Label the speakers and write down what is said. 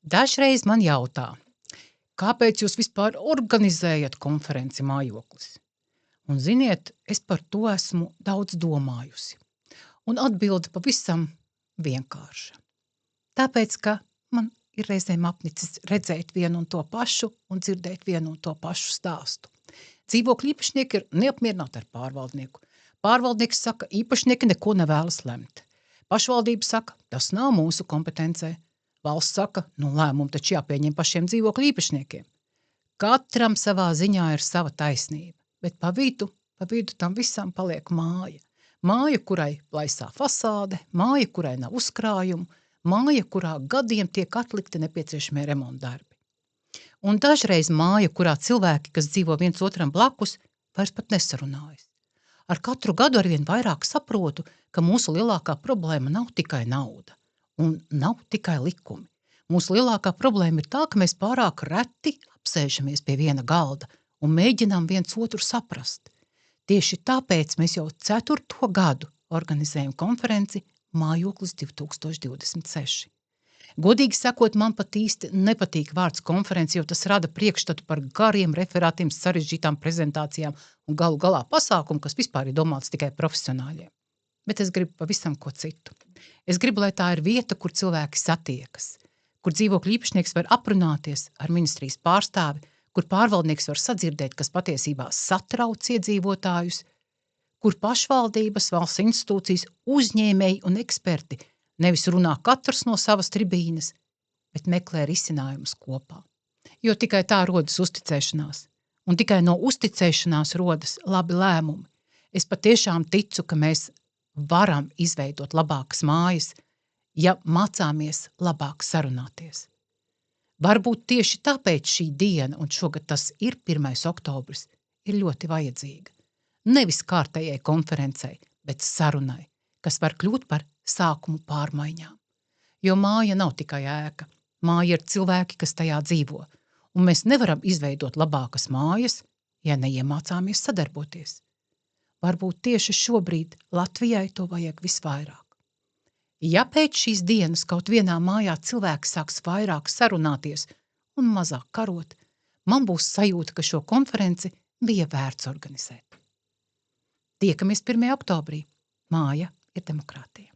Speaker 1: Dažreiz man jautā, kāpēc jūs vispār organizējat konferenci Mājoklis? Un ziniet, es par to esmu daudz domājusi. Un atbilde pavisam vienkārša. Tāpēc, ka man ir reizēm apnicis redzēt vienu un to pašu un dzirdēt vienu un to pašu stāstu. Dzīvokļu īpašnieki ir neapmierināti ar pārvaldnieku. Pārvaldnieks saka, īpašnieki neko nevēlas lemt. Pašvaldība saka, tas nav mūsu kompetencē. Valsts saka, lēmumu taču jāpieņem pašiem dzīvokļu īpašniekiem. Katram savā ziņā ir sava taisnība, bet pa vidu tam visam paliek māja. Māja, kurai plaisā fasāde, māja, kurai nav uzkrājumu, māja, kurā gadiem tiek atlikti nepieciešamie remontdarbi. Un dažreiz māja, kurā cilvēki, kas dzīvo viens otram blakus, vairs pat nesarunājas. Ar katru gadu arvien vairāk saprotu, ka mūsu lielākā problēma nav tikai nauda un nav tikai likumi. Mūsu lielākā problēma ir tā, ka mēs pārāk reti apsēžamies pie viena galda un mēģinām viens otru saprast. Tieši tāpēc mēs jau 4. gadu organizējam konferenci Mājoklis 2026. Godīgi sakot, man pat īsti nepatīk vārds konferenci, jo tas rada priekšstatu par gariem referātiem, sarežģītām prezentācijām un galu galā pasākumu, kas vispār ir domāts tikai profesionāļiem. Bet es gribu pavisam ko citu. Es gribu, lai tā ir vieta, kur cilvēki satiekas, kur dzīvokļu īpašnieks var aprunāties ar ministrijas pārstāvi, kur pārvaldnieks var sadzirdēt, kas patiesībā satrauc iedzīvotājus, kur pašvaldības, valsts institūcijas, uzņēmēji un eksperti nevis runā katrs no savas tribīnes, bet meklē risinājumus kopā. Jo tikai tā rodas uzticēšanās, un tikai no uzticēšanās rodas labi lēmumi. Es patiešām ticu, ka mēs varam izveidot labākas mājas, ja mācāmies labāk sarunāties. Varbūt tieši tāpēc šī diena, un šogad tas ir 1. oktobris, ir ļoti vajadzīga. Nevis kārtējai konferencei, bet sarunai, kas var kļūt par sākumu pārmaiņām. Jo māja nav tikai ēka, māja ir cilvēki, kas tajā dzīvo, un mēs nevaram izveidot labākas mājas, ja neiemācāmies sadarboties. Varbūt tieši šobrīd Latvijai to vajag visvairāk. Ja pēc šīs dienas kaut vienā mājā cilvēki sāks vairāk sarunāties un mazāk karot, man būs sajūta, ka šo konferenci bija vērts organizēt. Tiekamies 1. oktobrī. Māja ir demokrātija.